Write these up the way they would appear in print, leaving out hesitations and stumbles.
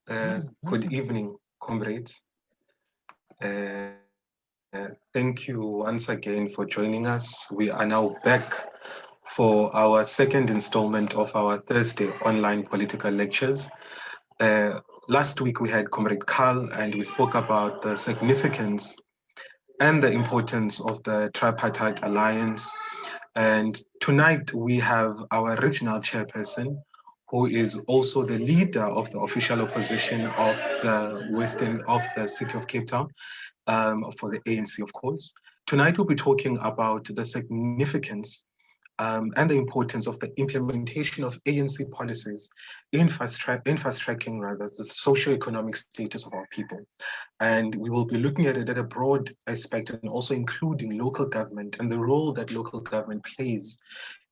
Good evening, comrades. Thank you once again for joining us. We are now back for our second installment of our Thursday online political lectures. Last week we had Comrade Carl and we spoke about the significance and the importance of the tripartite alliance. And tonight we have our regional chairperson, who is also the leader of the official opposition of the city of Cape Town, for the ANC, of course. Tonight we'll be talking about the significance and the importance of the implementation of ANC policies in fast-tracking the socio-economic status of our people. And we will be looking at it at a broad aspect and also including local government and the role that local government plays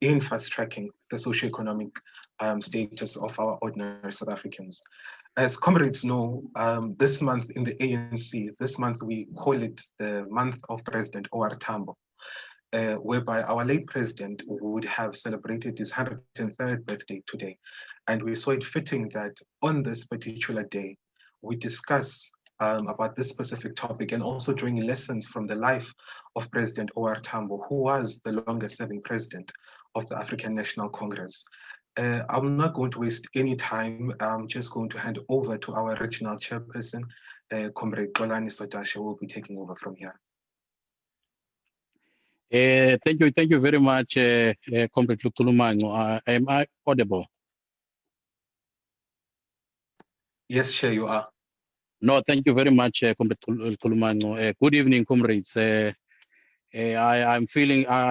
in fast-tracking the socio-economic status of our ordinary South Africans. As comrades know, this month in the ANC, this month we call it the month of President O.R. Tambo, whereby our late president would have celebrated his 103rd birthday today. And we saw it fitting that on this particular day, we discuss about this specific topic and also drawing lessons from the life of President O.R. Tambo, who was the longest serving president of the African National Congress. I'm not going to waste any time. I'm just going to hand over to our regional chairperson, Comrade Xolani Sotashe, who will be taking over from here. Thank you very much, Comrade Kulumango. Am I audible? Yes, Chair, you are. No, thank you very much, Comrade Kulumango. Good evening, comrades. I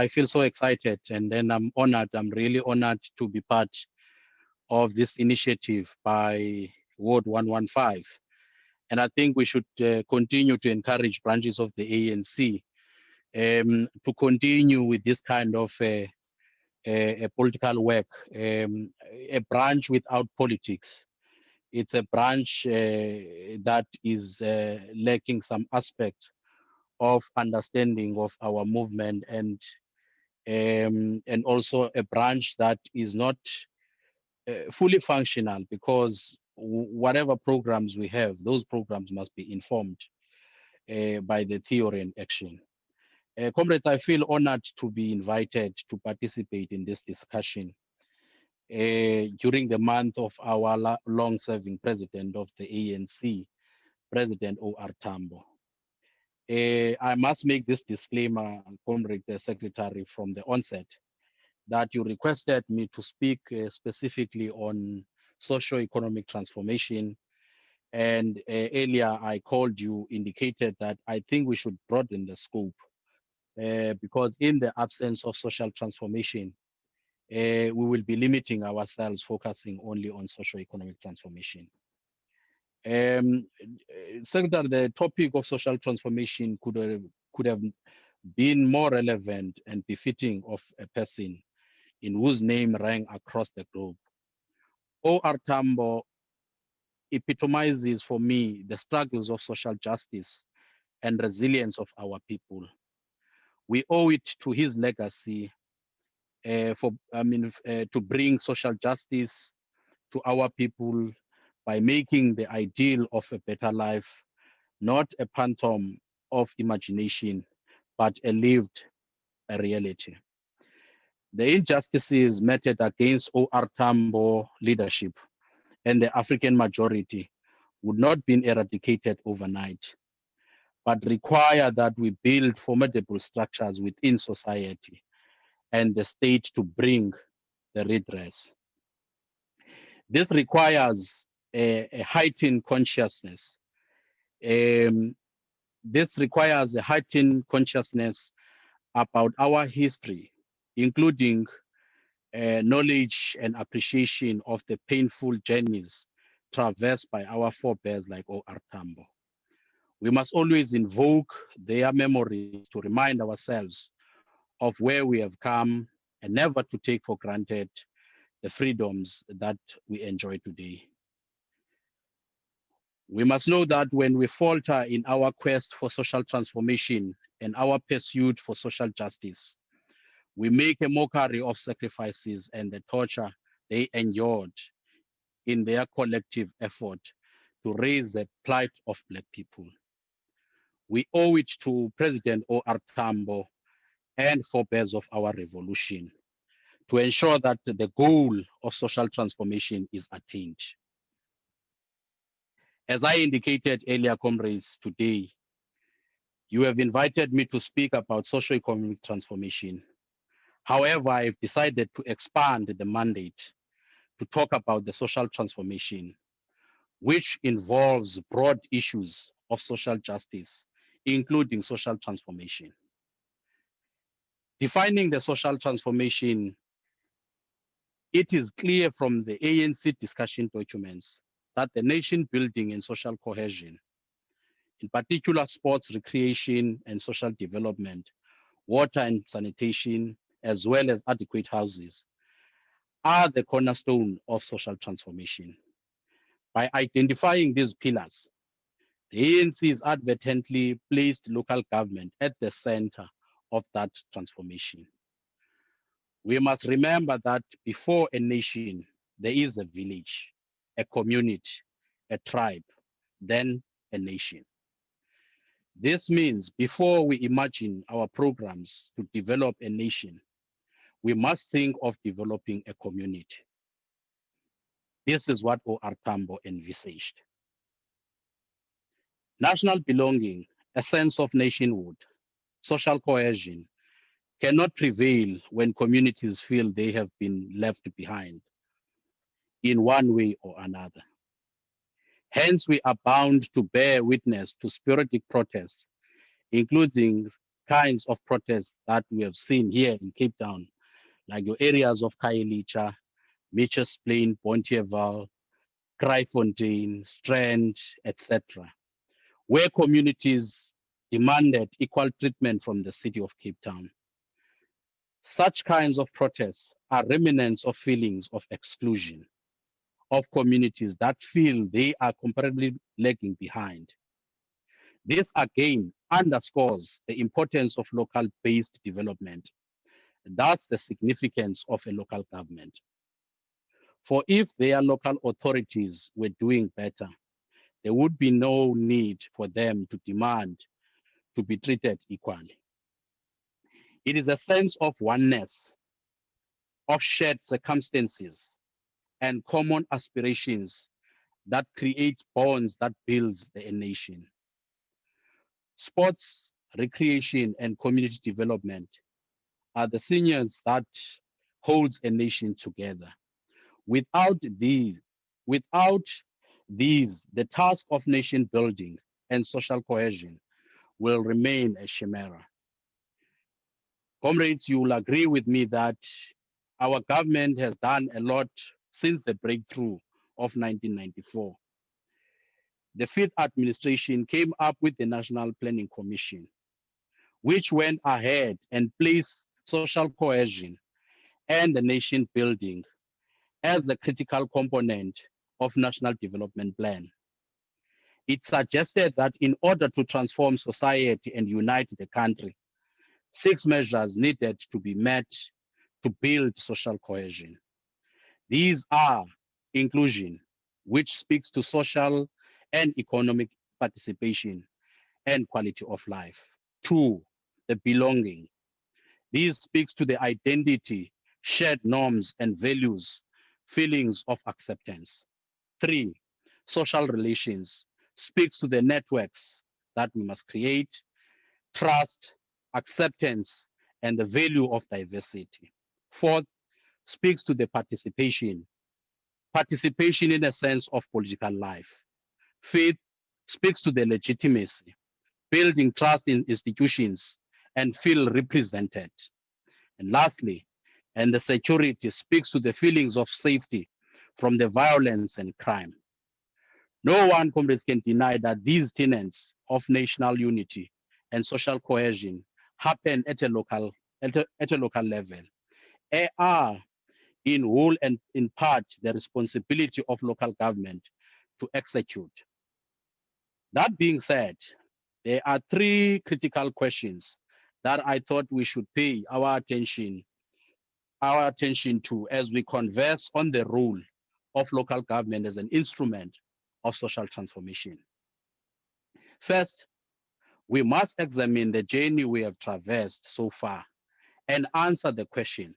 feel so excited, and then I'm honored. I'm really honored to be part of this initiative by Ward 115. And I think we should continue to encourage branches of the ANC to continue with this kind of a political work. A branch without politics, it's a branch that is lacking some aspects of understanding of our movement, and also a branch that is not fully functional, because whatever programs we have, those programs must be informed by the theory and action. Comrades, I feel honored to be invited to participate in this discussion during the month of our long-serving president of the ANC, President O.R. Tambo. I must make this disclaimer, Comrade Secretary, from the onset, that you requested me to speak specifically on socio-economic transformation. And earlier I called you, indicated that I think we should broaden the scope, because in the absence of social transformation, we will be limiting ourselves, focusing only on socio-economic transformation. Secretary, the topic of social transformation could have been more relevant and befitting of a person in whose name rang across the globe. O.R. Tambo epitomizes for me the struggles of social justice and resilience of our people. We owe it to his legacy to bring social justice to our people by making the ideal of a better life not a phantom of imagination, but a lived reality. The injustices meted against O.R. Tambo leadership and the African majority would not be eradicated overnight, but require that we build formidable structures within society and the state to bring the redress. This requires a heightened consciousness. This requires a heightened consciousness about our history, including knowledge and appreciation of the painful journeys traversed by our forebears like O.R. Tambo. We must always invoke their memories to remind ourselves of where we have come and never to take for granted the freedoms that we enjoy today. We must know that when we falter in our quest for social transformation and our pursuit for social justice, we make a mockery of sacrifices and the torture they endured in their collective effort to raise the plight of Black people. We owe it to President O.R. Tambo and forebears of our revolution to ensure that the goal of social transformation is attained. As I indicated earlier, comrades, today, you have invited me to speak about socio-economic transformation. However, I've decided to expand the mandate to talk about the social transformation, which involves broad issues of social justice, including social transformation. Defining the social transformation, it is clear from the ANC discussion documents that the nation building and social cohesion, in particular sports, recreation, and social development, water and sanitation, as well as adequate houses, are the cornerstone of social transformation. By identifying these pillars, the ANC has advertently placed local government at the center of that transformation. We must remember that before a nation, there is a village, a community, a tribe, then a nation. This means before we imagine our programs to develop a nation, we must think of developing a community. This is what O.R. Tambo envisaged. National belonging, a sense of nationhood, social cohesion cannot prevail when communities feel they have been left behind in one way or another. Hence, we are bound to bear witness to sporadic protests, including kinds of protests that we have seen here in Cape Town, like your areas of Khayelitsha, Mitchell's Plain, Bonteheuwel, Kraaifontein, Strand, etc., where communities demanded equal treatment from the city of Cape Town. Such kinds of protests are remnants of feelings of exclusion of communities that feel they are comparably lagging behind. This again underscores the importance of local-based development. That's the significance of a local government. For if their local authorities were doing better, there would be no need for them to demand to be treated equally. It is a sense of oneness, of shared circumstances, and common aspirations that create bonds that builds a nation. Sports, recreation, and community development are the sinews that holds a nation together. Without these, the task of nation building and social cohesion will remain a chimera. Comrades, you will agree with me that our government has done a lot since the breakthrough of 1994. The fifth administration came up with the National Planning Commission, which went ahead and placed social cohesion and the nation building as a critical component of National Development Plan. It suggested that in order to transform society and unite the country, 6 measures needed to be met to build social cohesion. These are inclusion, which speaks to social and economic participation and quality of life. 2, the belonging. This speaks to the identity, shared norms and values, feelings of acceptance. 3, social relations, speaks to the networks that we must create, trust, acceptance, and the value of diversity. 4, speaks to the participation in a sense of political life. 5th, speaks to the legitimacy, building trust in institutions and feel represented. And lastly, and the security speaks to the feelings of safety from the violence and crime. No one, comrades, can deny that these tenets of national unity and social cohesion happen at a local level. They are in whole and in part the responsibility of local government to execute. That being said, there are 3 critical questions that I thought we should pay our attention to as we converse on the role of local government as an instrument of social transformation. First, we must examine the journey we have traversed so far and answer the question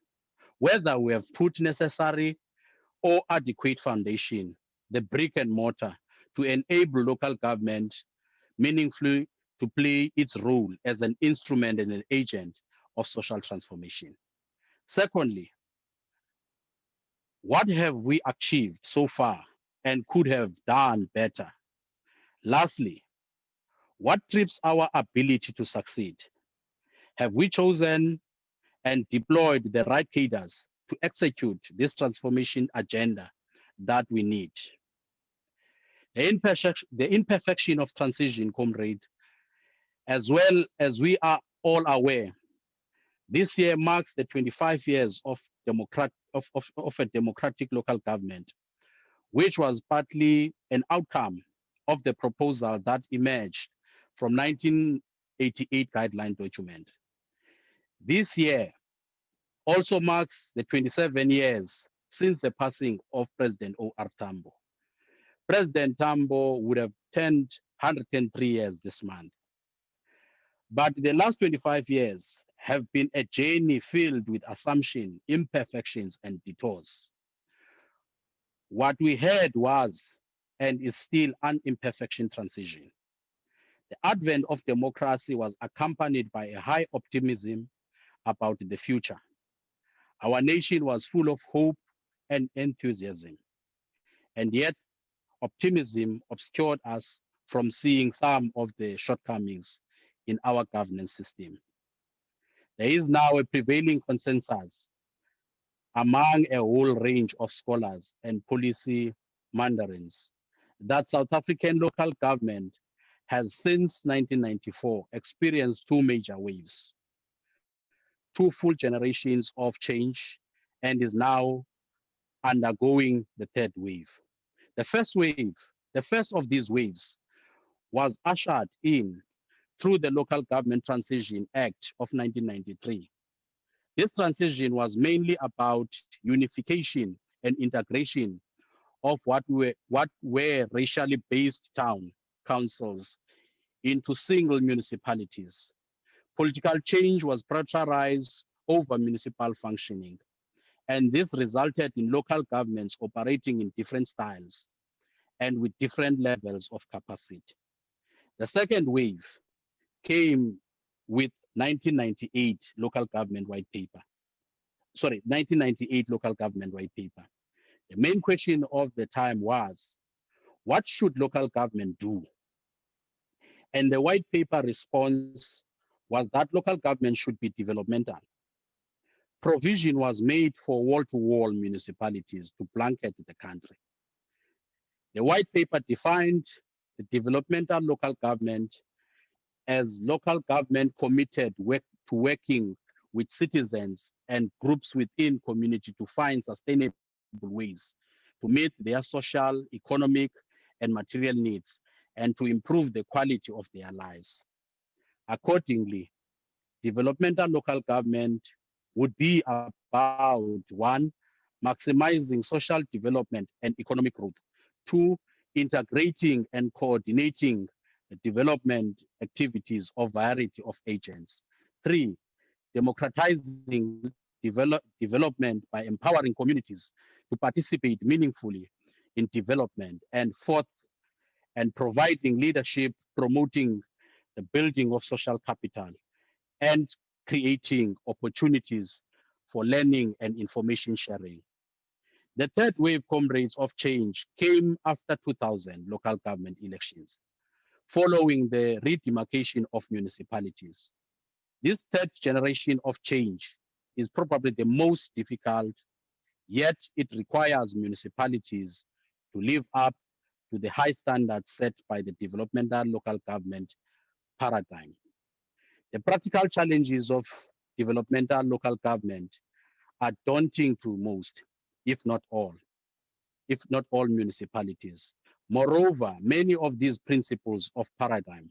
whether we have put necessary or adequate foundation, the brick and mortar, to enable local government meaningfully to play its role as an instrument and an agent of social transformation. Secondly, what have we achieved so far and could have done better? Lastly, what trips our ability to succeed? Have we chosen and deployed the right cadres to execute this transformation agenda that we need? The imperfection of transition, comrade, as well as we are all aware, this year marks the 25 years of a democratic local government, which was partly an outcome of the proposal that emerged from 1988 guideline document. This year also marks the 27 years since the passing of President O.R. Tambo. President Tambo would have turned 103 years this month. But the last 25 years have been a journey filled with assumptions, imperfections, and detours. What we had was and is still an imperfection transition. The advent of democracy was accompanied by a high optimism about the future. Our nation was full of hope and enthusiasm. And yet, optimism obscured us from seeing some of the shortcomings in our governance system. There is now a prevailing consensus among a whole range of scholars and policy mandarins that South African local government has since 1994 experienced two major waves, two full generations of change, and is now undergoing the third wave. The first of these waves was ushered in through the Local Government Transition Act of 1993. This transition was mainly about unification and integration of what were racially based town councils into single municipalities. Political change was prioritized over municipal functioning, and this resulted in local governments operating in different styles and with different levels of capacity. The second wave came with 1998 local government white paper. 1998 local government white paper. The main question of the time was, what should local government do? And the white paper response was that local government should be developmental. Provision was made for wall-to-wall municipalities to blanket the country. The white paper defined the developmental local government as local government committed to working with citizens and groups within community to find sustainable ways to meet their social, economic, and material needs and to improve the quality of their lives. Accordingly, developmental local government would be about one, maximizing social development and economic growth, two, integrating and coordinating the development activities of variety of agents, three, democratizing development by empowering communities to participate meaningfully in development, and fourth, and providing leadership, promoting the building of social capital, and creating opportunities for learning and information sharing. The third wave, comrades, of change came after 2000 local government elections, following the redemarcation of municipalities. This third generation of change is probably the most difficult, yet it requires municipalities to live up to the high standards set by the developmental local government paradigm. The practical challenges of developmental local government are daunting to most, if not all municipalities. Moreover, many of these principles of paradigm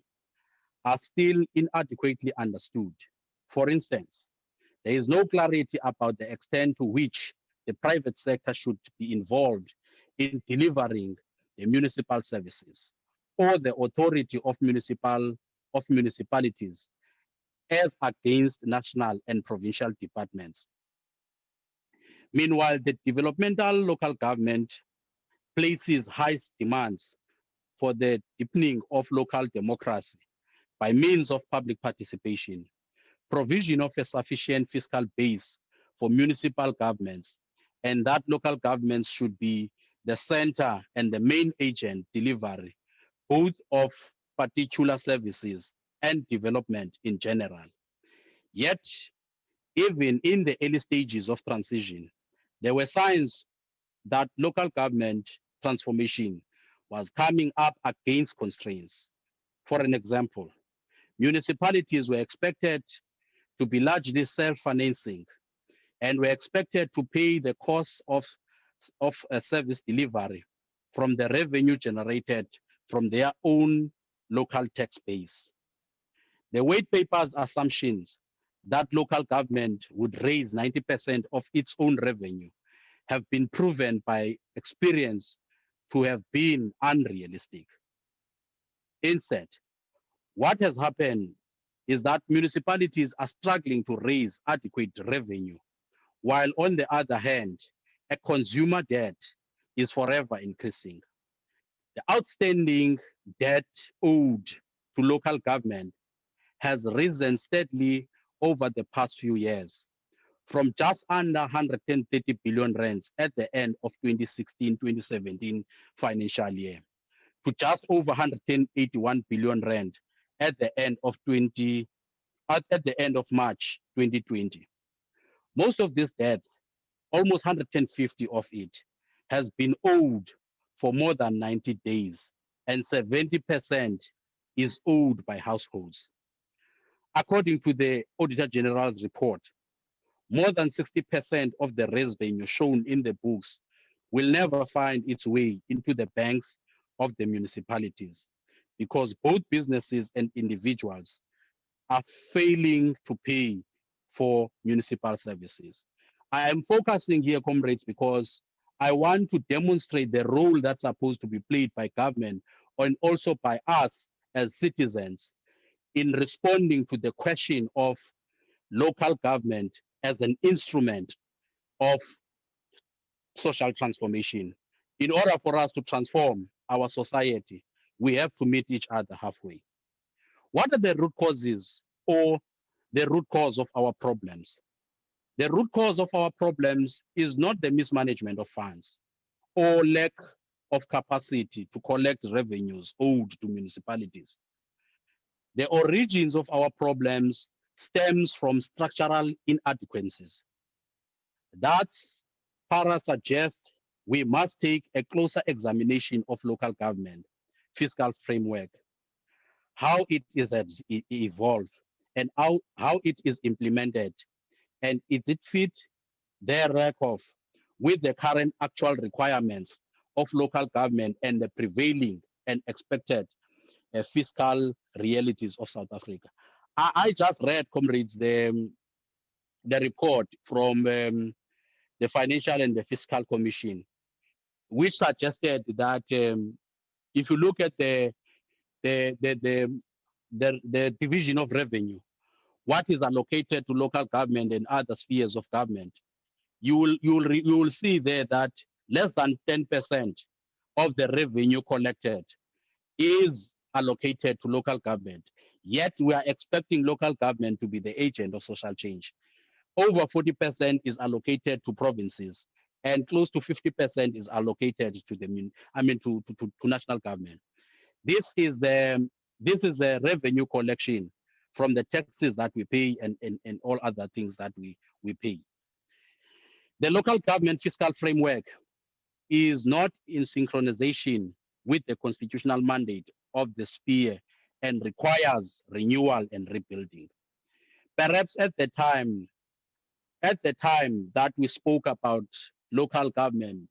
are still inadequately understood. For instance, there is no clarity about the extent to which the private sector should be involved in delivering the municipal services, or the authority of municipalities as against national and provincial departments. Meanwhile, the developmental local government places high demands for the deepening of local democracy by means of public participation, provision of a sufficient fiscal base for municipal governments, and that local governments should be the center and the main agent delivery, both of particular services and development in general. Yet, even in the early stages of transition, there were signs that local government transformation was coming up against constraints. For an example, municipalities were expected to be largely self-financing and were expected to pay the cost of a service delivery from the revenue generated from their own local tax base. The white paper's assumptions that local government would raise 90% of its own revenue have been proven by experience to have been unrealistic. Instead, what has happened is that municipalities are struggling to raise adequate revenue, while on the other hand, a consumer debt is forever increasing. The outstanding debt owed to local government has risen steadily over the past few years, from just under 130 billion rands at the end of 2016-2017 financial year to just over 181 billion rand at the end of March 2020. Most of this debt, almost 150 of it, has been owed for more than 90 days, and 70% is owed by households. According to the Auditor General's report, more than 60% of the revenue shown in the books will never find its way into the banks of the municipalities because both businesses and individuals are failing to pay for municipal services. I am focusing here, comrades, because I want to demonstrate the role that's supposed to be played by government and also by us as citizens in responding to the question of local government as an instrument of social transformation. In order for us to transform our society, we have to meet each other halfway. What are the root causes or the root cause of our problems? The root cause of our problems is not the mismanagement of funds or lack of capacity to collect revenues owed to municipalities. The origins of our problems stems from structural inadequacies. That's para suggest we must take a closer examination of local government fiscal framework, how it is evolved, and how it is implemented, and is it fit thereof with the current actual requirements of local government and the prevailing and expected fiscal realities of South Africa. I just read, comrades, the report from the Financial and the Fiscal Commission, which suggested that if you look at the division of revenue, what is allocated to local government and other spheres of government, you will see there that less than 10% of the revenue collected is allocated to local government. Yet we are expecting local government to be the agent of social change. Over 40% is allocated to provinces, and close to 50% is allocated to to national government. This is a revenue collection from the taxes that we pay and all other things that we pay. The local government fiscal framework is not in synchronization with the constitutional mandate of the sphere and requires renewal and rebuilding. Perhaps at the time that we spoke about local government,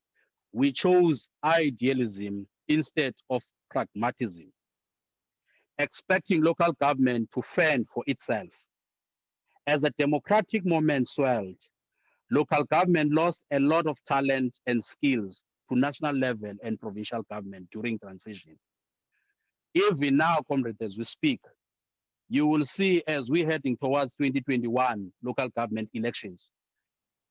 we chose idealism instead of pragmatism, expecting local government to fend for itself. As the democratic movement swelled, local government lost a lot of talent and skills to national level and provincial government during transition. Even now, comrades, as we speak, you will see as we're heading towards 2021 local government elections,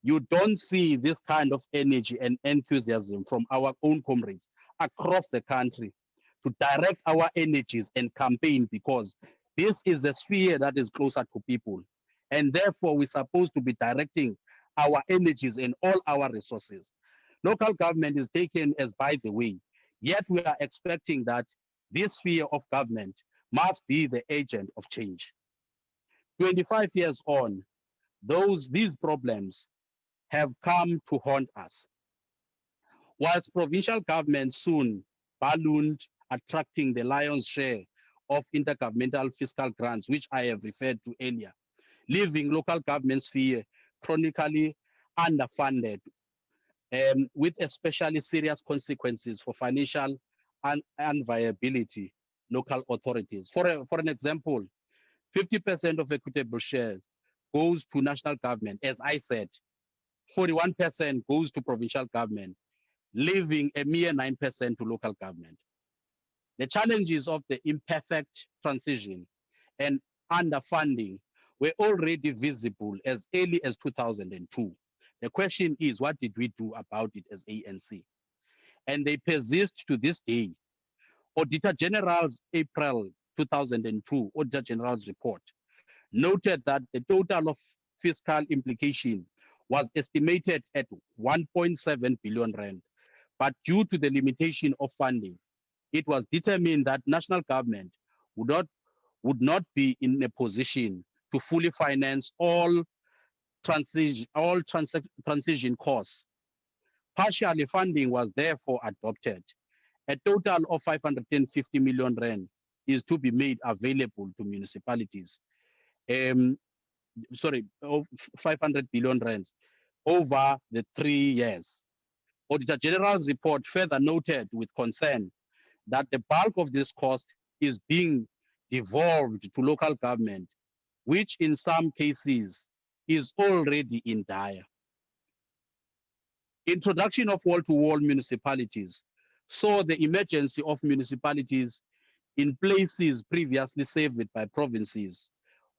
you don't see this kind of energy and enthusiasm from our own comrades across the country to direct our energies and campaign, because this is a sphere that is closer to people. And therefore, we're supposed to be directing our energies and all our resources. Local government is taken as by the way, yet we are expecting that this sphere of government must be the agent of change. 25 years on, these problems have come to haunt us. Whilst provincial governments soon ballooned, attracting the lion's share of intergovernmental fiscal grants, which I have referred to earlier, leaving local government sphere chronically underfunded, with especially serious consequences for financial and viability local authorities. For an example, 50% of equitable shares goes to national government. As I said, 41% goes to provincial government, leaving a mere 9% to local government. The challenges of the imperfect transition and underfunding were already visible as early as 2002. The question is, what did we do about it as ANC? And they persist to this day. Auditor General's April 2002 Auditor General's report noted that the total of fiscal implication was estimated at 1.7 billion rand. But due to the limitation of funding, it was determined that national government would not be in a position to fully finance all transition costs. Partially funding was therefore adopted. A total of 550 million rand is to be made available to municipalities. Of 500 billion rands over the 3 years. Auditor General's report further noted with concern that the bulk of this cost is being devolved to local government, which in some cases is already in dire. Introduction of wall-to-wall municipalities saw the emergence of municipalities in places previously saved by provinces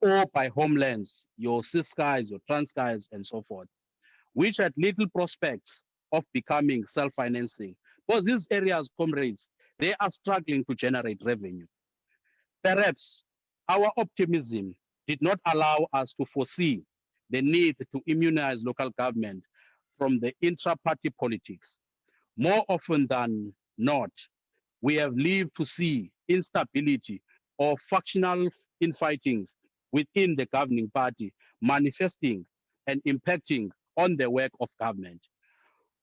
or by homelands, your Ciskies, your Transkies, and so forth, which had little prospects of becoming self-financing. Because these areas, comrades, they are struggling to generate revenue. Perhaps our optimism did not allow us to foresee the need to immunize local government from the intra-party politics. More often than not, we have lived to see instability or factional infightings within the governing party manifesting and impacting on the work of government,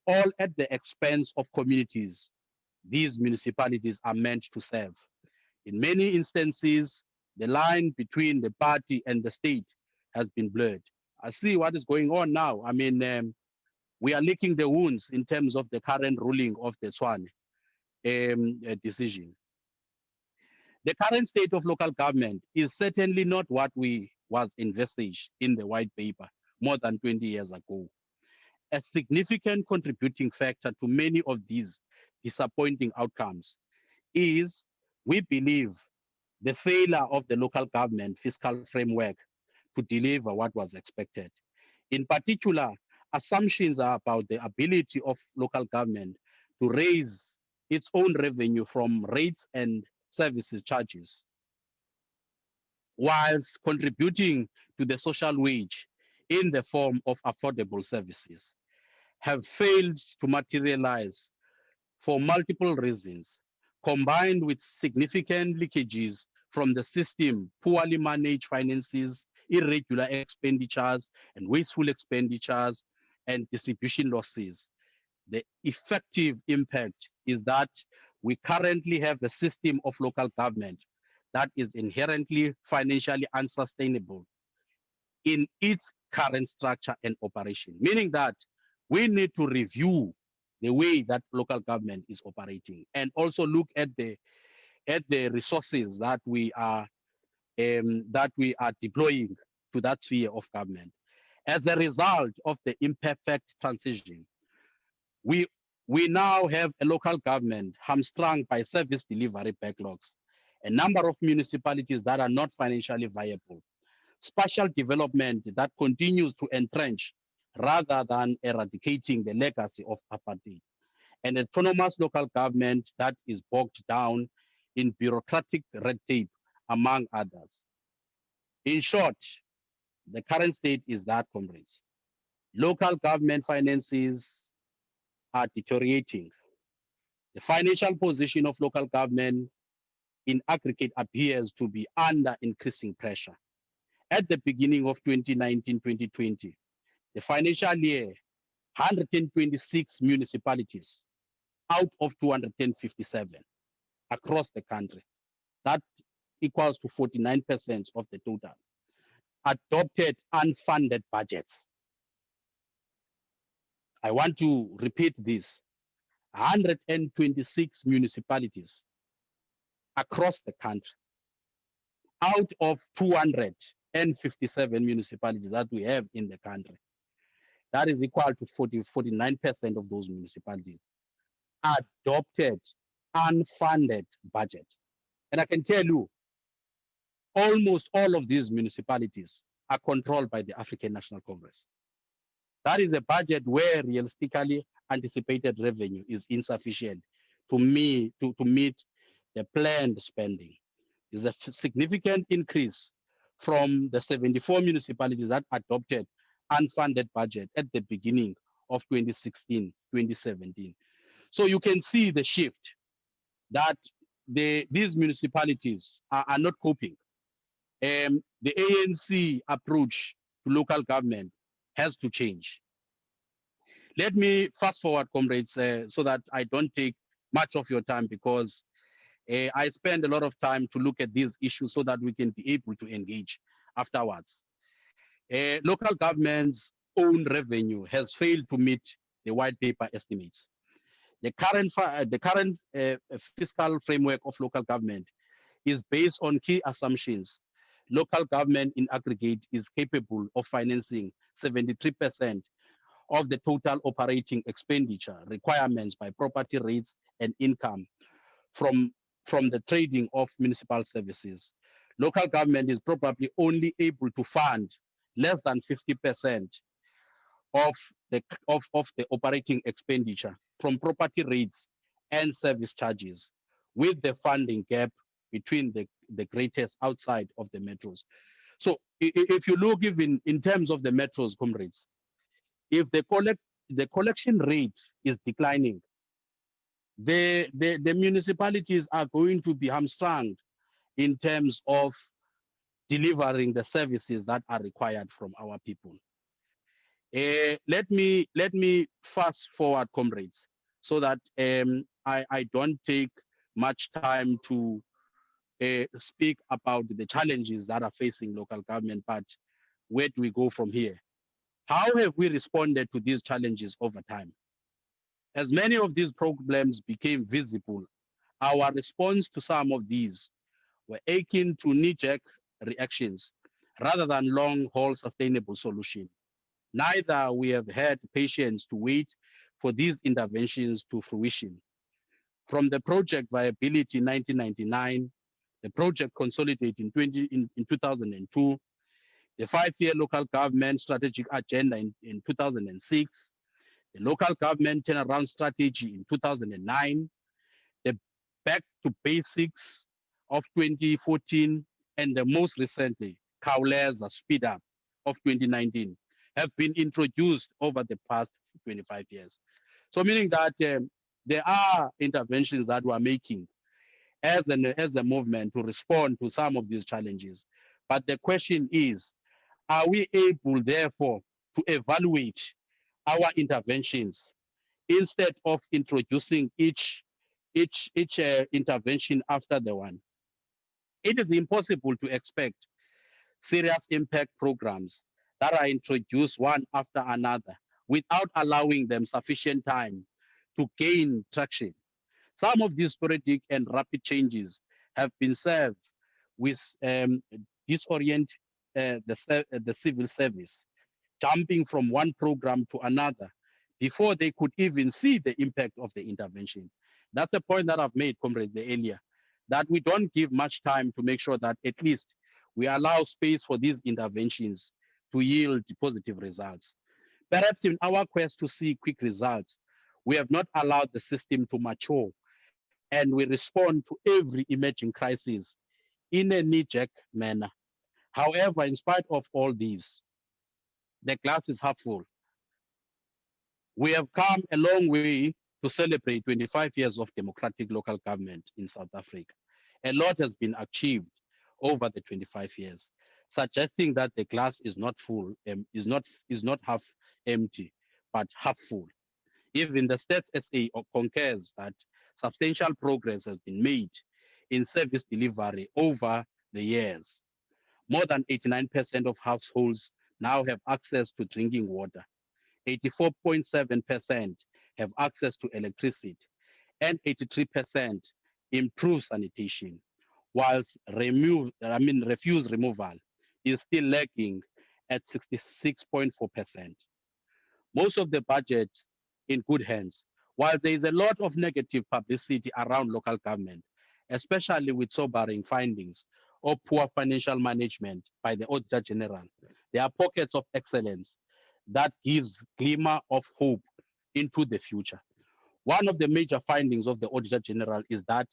all at the expense of communities these municipalities are meant to serve. In many instances, the line between the party and the state has been blurred. I see what is going on now. I mean, we are licking the wounds in terms of the current ruling of the Tshwane decision. The current state of local government is certainly not what was envisaged in the white paper more than 20 years ago. A significant contributing factor to many of these disappointing outcomes is, we believe, the failure of the local government fiscal framework to deliver what was expected. In particular, assumptions are about the ability of local government to raise its own revenue from rates and services charges, whilst contributing to the social wage in the form of affordable services, have failed to materialize for multiple reasons, combined with significant leakages from the system, poorly managed finances, irregular expenditures, and wasteful expenditures, and distribution losses. The effective impact is that we currently have a system of local government that is inherently financially unsustainable in its current structure and operation, meaning that we need to review the way that local government is operating and also look at the resources that we are deploying to that sphere of government. As a result of the imperfect transition, we We now have a local government hamstrung by service delivery backlogs, a number of municipalities that are not financially viable, spatial development that continues to entrench rather than eradicating the legacy of apartheid, an autonomous local government that is bogged down in bureaucratic red tape, among others. In short, the current state is that, comrades. Local government finances are deteriorating. The financial position of local government in aggregate appears to be under increasing pressure. At the beginning of 2019-2020, the financial year, 126 municipalities out of 257 across the country, that equals to 49% of the total, adopted unfunded budgets. I want to repeat this: 126 municipalities across the country out of 257 municipalities that we have in the country. That is equal to 49% of those municipalities adopted unfunded budget. And I can tell you, almost all of these municipalities are controlled by the African National Congress. That is a budget where realistically anticipated revenue is insufficient to meet the planned spending. Is a significant increase from the 74 municipalities that adopted unfunded budget at the beginning of 2016, 2017. So you can see the shift that these municipalities are not coping. The ANC approach to local government has to change. Let me fast forward, comrades, so that I don't take much of your time, because I spend a lot of time to look at these issues so that we can be able to engage afterwards. Local government's own revenue has failed to meet the white paper estimates. The current fiscal framework of local government is based on key assumptions. Local government in aggregate is capable of financing 73% of the total operating expenditure requirements by property rates and income from the trading of municipal services. Local government is probably only able to fund less than 50% of the operating expenditure from property rates and service charges, with the funding gap between the greatest outside of the metros. So if you look even in terms of the metros, comrades, if the collection rate is declining, the municipalities are going to be hamstrung in terms of delivering the services that are required from our people. Let me fast forward, comrades, so that I don't take much time to speak about the challenges that are facing local government, but where do we go from here? How have we responded to these challenges over time? As many of these problems became visible, our response to some of these were akin to knee-jerk reactions rather than long-haul sustainable solutions. Neither we have had patience to wait for these interventions to fruition. From the project viability in 1999, the project consolidated in 2002, the 5-year local government strategic agenda in 2006, the local government turnaround strategy in 2009, the back to basics of 2014, and the most recently, Khawuleza Speed Up of 2019, have been introduced over the past 25 years. So meaning that there are interventions that we're making as a movement to respond to some of these challenges. But the question is, are we able, therefore, to evaluate our interventions instead of introducing each intervention after the one? It is impossible to expect serious impact programs that are introduced one after another without allowing them sufficient time to gain traction. Some of these sporadic and rapid changes have been served with disorient the civil service, jumping from one program to another before they could even see the impact of the intervention. That's a point that I've made, comrade, earlier, that we don't give much time to make sure that at least we allow space for these interventions to yield positive results. Perhaps in our quest to see quick results, we have not allowed the system to mature, and we respond to every emerging crisis in a knee-jerk manner. However, in spite of all these, the glass is half full. We have come a long way to celebrate 25 years of democratic local government in South Africa. A lot has been achieved over the 25 years, suggesting that the glass is not full, is not half empty, but half full. Even the Stats SA concurs that substantial progress has been made in service delivery over the years. More than 89% of households now have access to drinking water. 84.7% have access to electricity, and 83% improve sanitation, whilst refuse removal is still lagging at 66.4%. Most of the budget in good hands, while there is a lot of negative publicity around local government, especially with sobering findings of poor financial management by the Auditor General. There are pockets of excellence that gives glimmer of hope into the future. One of the major findings of the Auditor General is that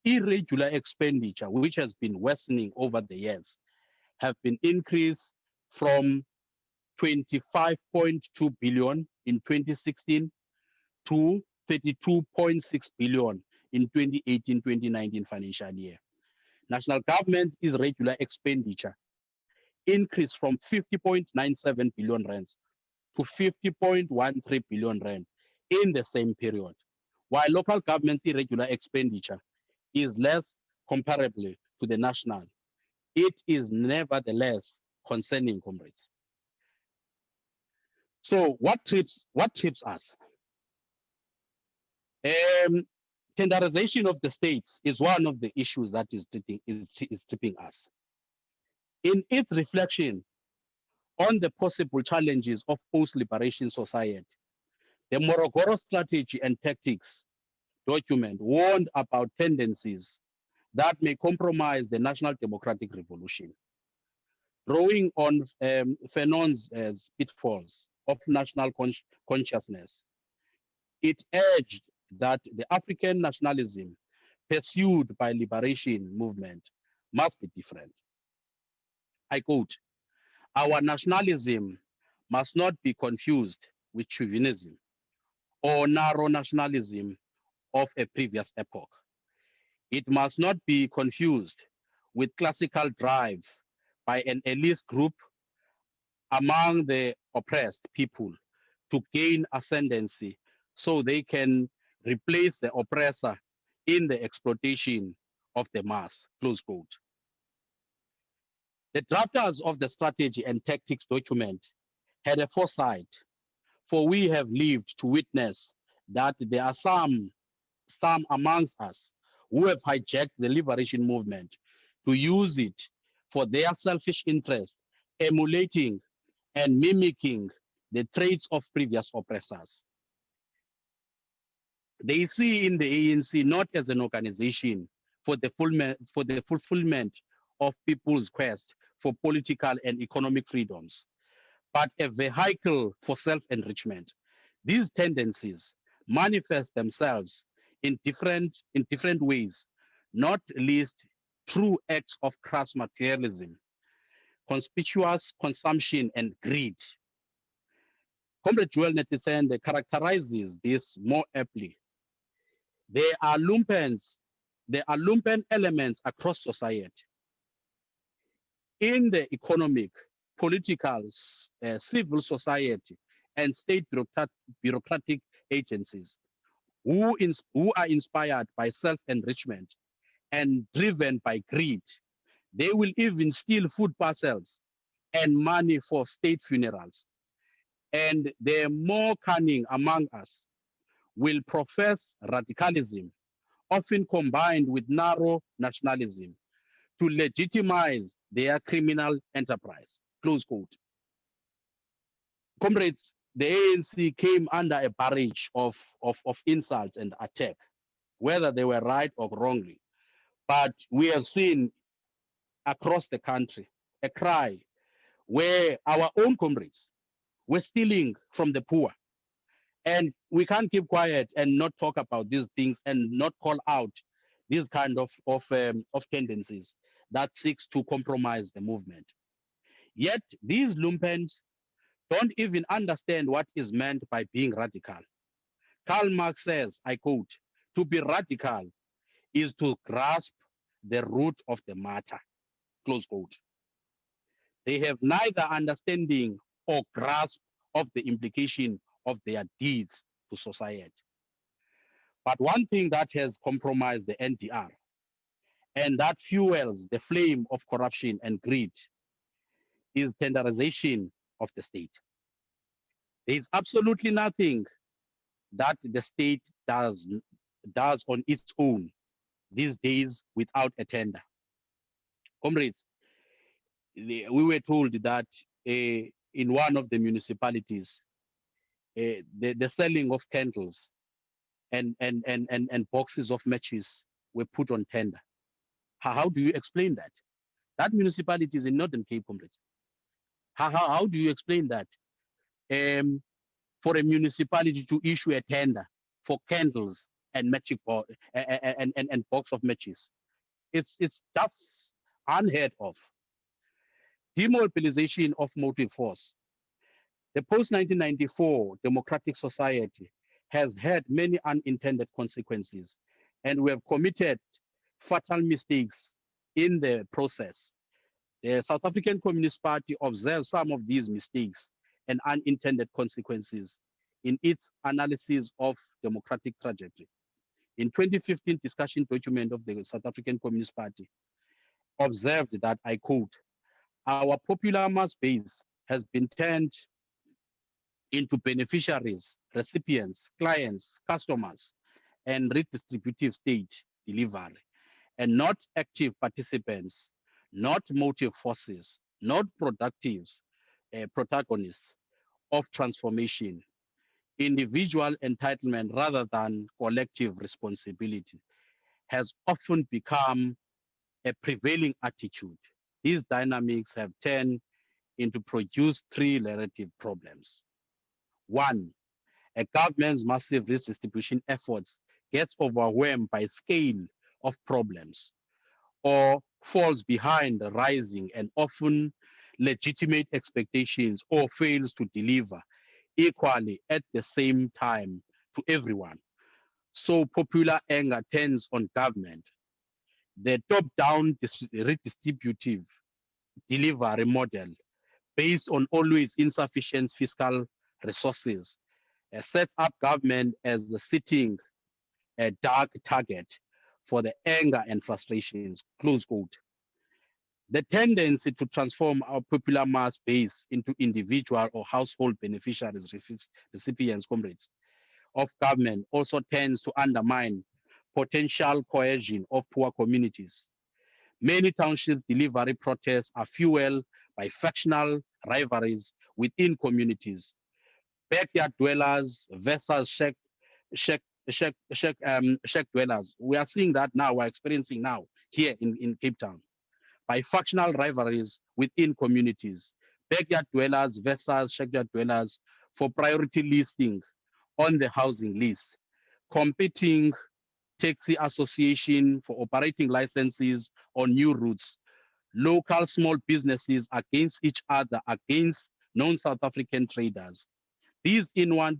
irregular expenditure, which has been worsening over the years, have been increased from 25.2 billion in 2016 to 32.6 billion in 2018-2019 financial year. National government's irregular expenditure increased from 50.97 billion rands to 50.13 billion rand in the same period, while local government's irregular expenditure is less comparable to the national. It is nevertheless concerning, comrades. So what trips us? Tenderization of the states is one of the issues that is tripping us. In its reflection on the possible challenges of post-liberation society, the Morogoro Strategy and Tactics document warned about tendencies that may compromise the national democratic revolution. Drawing on Fanon's pitfalls of national consciousness, it urged that the African nationalism pursued by liberation movement must be different. I quote, "Our nationalism must not be confused with chauvinism or narrow nationalism of a previous epoch. It must not be confused with classical drive by an elite group among the oppressed people to gain ascendancy so they can replace the oppressor in the exploitation of the mass," close quote. The drafters of the strategy and tactics document had a foresight, for we have lived to witness that there are some amongst us who have hijacked the liberation movement to use it for their selfish interest, emulating and mimicking the traits of previous oppressors. They see in the ANC not as an organization for the fulfillment of people's quest for political and economic freedoms, but a vehicle for self-enrichment. These tendencies manifest themselves in different ways, not least through acts of crass materialism, conspicuous consumption, and greed. Comrade Joel Netisende characterizes this more aptly. There are lumpen elements across society. In the economic, political, civil society, and state bureaucratic agencies who are inspired by self-enrichment and driven by greed. They will even steal food parcels and money for state funerals. And the more cunning among us will profess radicalism, often combined with narrow nationalism, to legitimize their criminal enterprise, close quote. Comrades, the ANC came under a barrage of insults and attack, whether they were right or wrongly. But we have seen across the country a cry where our own comrades were stealing from the poor. And we can't keep quiet and not talk about these things and not call out these kind of tendencies that seeks to compromise the movement. Yet these lumpens don't even understand what is meant by being radical. Karl Marx says, I quote, to be radical is to grasp the root of the matter, close quote. They have neither understanding or grasp of the implication of their deeds to society. But one thing that has compromised the NDR and that fuels the flame of corruption and greed is tenderization of the state. There is absolutely nothing that the state does on its own these days without a tender. Comrades, we were told that in one of the municipalities, the selling of candles and boxes of matches were put on tender. How do you explain that? That municipality is in Northern Cape, comrades. How do you explain that? For a municipality to issue a tender for candles and matching and box of matches, it's just unheard of. Demobilization of motive force. The post-1994 democratic society has had many unintended consequences, and we have committed fatal mistakes in the process. The South African Communist Party observes some of these mistakes and unintended consequences in its analysis of democratic trajectory. In 2015 discussion document of the South African Communist Party observed that, I quote, our popular mass base has been turned into beneficiaries, recipients, clients, customers, and redistributive state delivery, and not active participants, not motive forces, not productive protagonists of transformation, individual entitlement rather than collective responsibility has often become a prevailing attitude. These dynamics have turned into produce three narrative problems. One, a government's massive redistribution efforts gets overwhelmed by scale of problems or falls behind the rising and often legitimate expectations or fails to deliver equally at the same time to everyone. So popular anger turns on government. The top-down redistributive delivery model based on always insufficient fiscal resources sets up government as a sitting a dark target for the anger and frustrations, close quote. The tendency to transform our popular mass base into individual or household beneficiaries, recipients, comrades of government also tends to undermine potential cohesion of poor communities. Many township delivery protests are fueled by factional rivalries within communities. Backyard dwellers versus shack, shack dwellers. We are seeing that now, we're experiencing now here in Cape Town. By factional rivalries within communities. Backyard dwellers versus shack dwellers for priority listing on the housing list. Competing taxi association for operating licenses on new routes, local small businesses against each other, against non-South African traders. These inward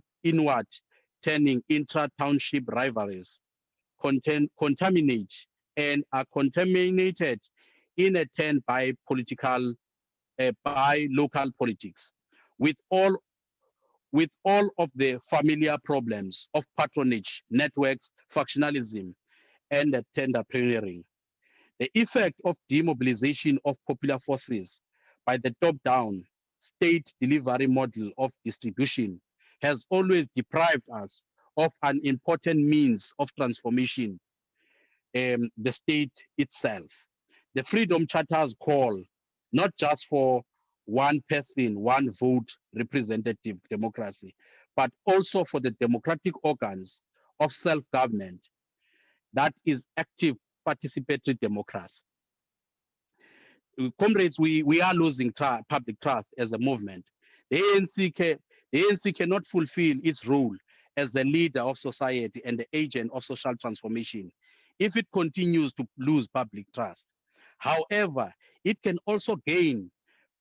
turning intra-township rivalries contaminate and are contaminated in a turn by local politics, with all of the familiar problems of patronage, networks, factionalism, and the tenderpreneuring. The effect of demobilization of popular forces by the top-down state delivery model of distribution has always deprived us of an important means of transformation, the state itself. The Freedom Charter's call, not just for one person, one vote representative democracy, but also for the democratic organs of self-government that is active participatory democracy. Comrades, we are losing public trust as a movement. The ANC cannot fulfill its role as the leader of society and the agent of social transformation if it continues to lose public trust. However, it can also gain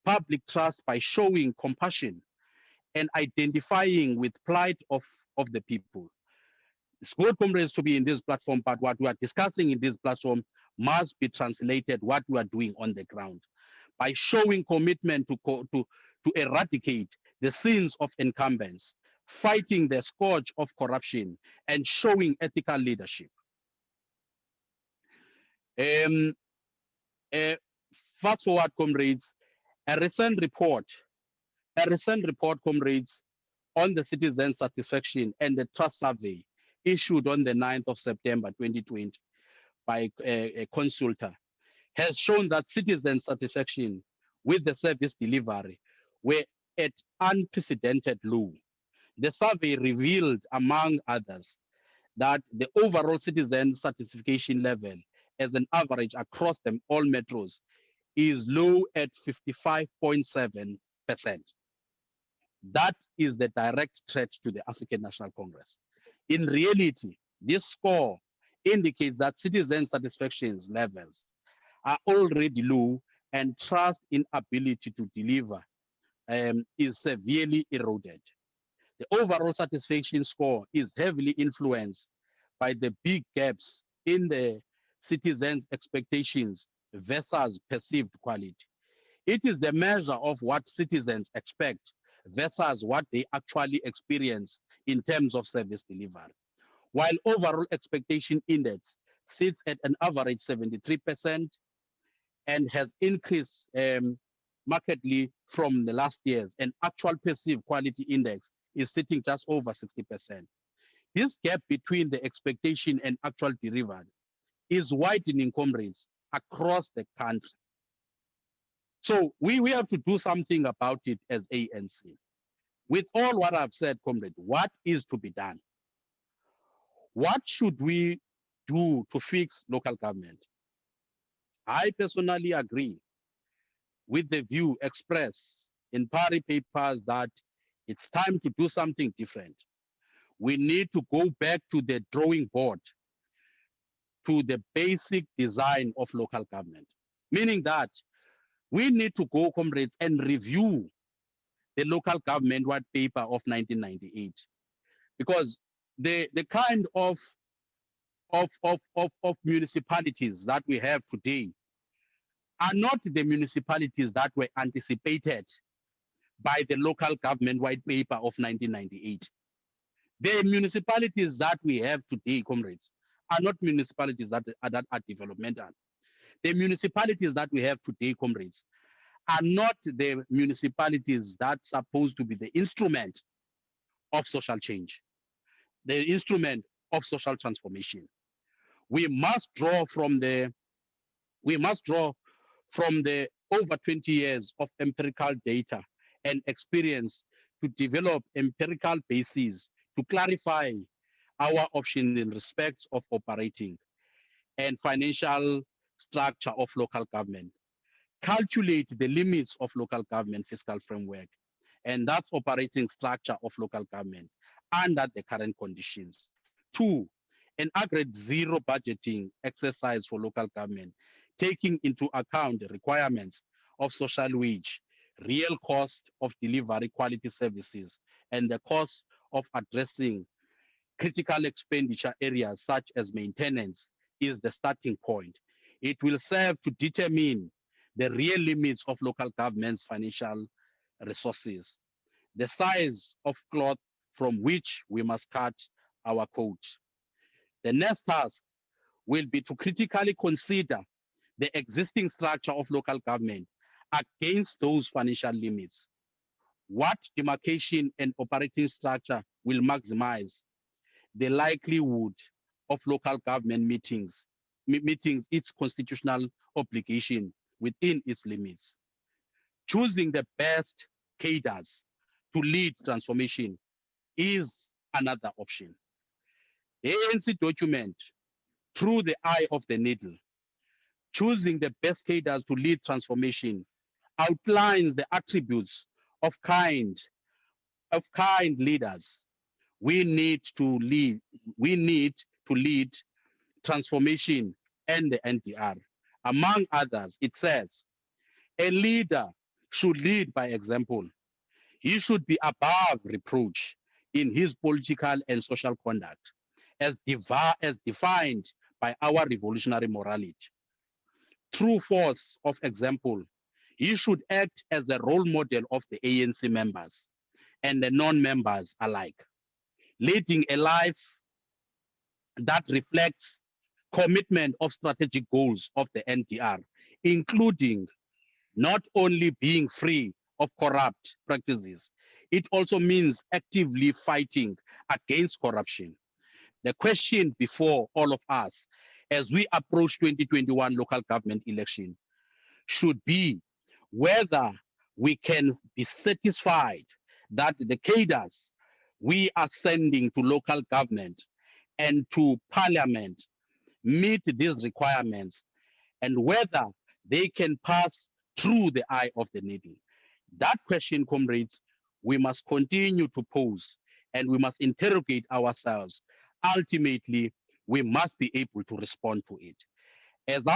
public trust by showing compassion and identifying with plight of the people. It's good, comrades, to be in this platform, but what we are discussing in this platform must be translated what we are doing on the ground by showing commitment to eradicate the sins of incumbents, fighting the scourge of corruption, and showing ethical leadership. Um, uh, Fast forward, comrades, a recent report, comrades, on the citizen satisfaction and the trust survey issued on the 9th of September 2020 by a consultant has shown that citizen satisfaction with the service delivery were at unprecedented low. The survey revealed, among others, that the overall citizen satisfaction level as an average across them all metros is low at 55.7%. That is the direct threat to the African National Congress. In reality, this score indicates that citizen satisfaction levels are already low and trust in ability to deliver is severely eroded. The overall satisfaction score is heavily influenced by the big gaps in the citizens' expectations versus perceived quality. It is the measure of what citizens expect versus what they actually experience in terms of service delivery. While overall expectation index sits at an average 73% and has increased markedly from the last years, and actual perceived quality index is sitting just over 60%. This gap between the expectation and actual delivered is widening, comrades, across the country. So we have to do something about it as ANC. With all what I've said, comrade, what is to be done? What should we do to fix local government? I personally agree with the view expressed in Pari papers that it's time to do something different. We need to go back to the drawing board, to the basic design of local government, meaning that we need to go, comrades, and review the local government white paper of 1998, because the kind of municipalities that we have today are not the municipalities that were anticipated by the local government white paper of 1998. The municipalities that we have today, comrades, are not municipalities that are developmental. The municipalities that we have today, comrades, are not the municipalities that's supposed to be the instrument of social change, the instrument of social transformation. We must draw from the over 20 years of empirical data and experience to develop empirical bases to clarify our options in respect of operating and financial structure of local government, calculate the limits of local government fiscal framework, and that's operating structure of local government under the current conditions. Two, an aggregate zero budgeting exercise for local government, taking into account the requirements of social wage, real cost of delivery quality services, and the cost of addressing critical expenditure areas such as maintenance is the starting point. It will serve to determine the real limits of local government's financial resources, the size of cloth from which we must cut our coat. The next task will be to critically consider the existing structure of local government against those financial limits. What demarcation and operating structure will maximize the likelihood of local government meeting its constitutional obligation within its limits? Choosing the best cadres to lead transformation is another option. The ANC document, Through the Eye of the Needle, choosing the best cadres to lead transformation, outlines the attributes of kind leaders we need to lead transformation and the NDR. Among others, it says a leader should lead by example. He should be above reproach in his political and social conduct as defined by our revolutionary morality. Through force of example, he should act as a role model of the ANC members and the non-members alike, leading a life that reflects commitment of strategic goals of the NDR, including not only being free of corrupt practices, it also means actively fighting against corruption. The question before all of us as we approach 2021 local government election should be whether we can be satisfied that the cadres we are sending to local government and to parliament meet these requirements and whether they can pass through the eye of the needle. That question, comrades, we must continue to pose and we must interrogate ourselves. Ultimately, we must be able to respond to it. As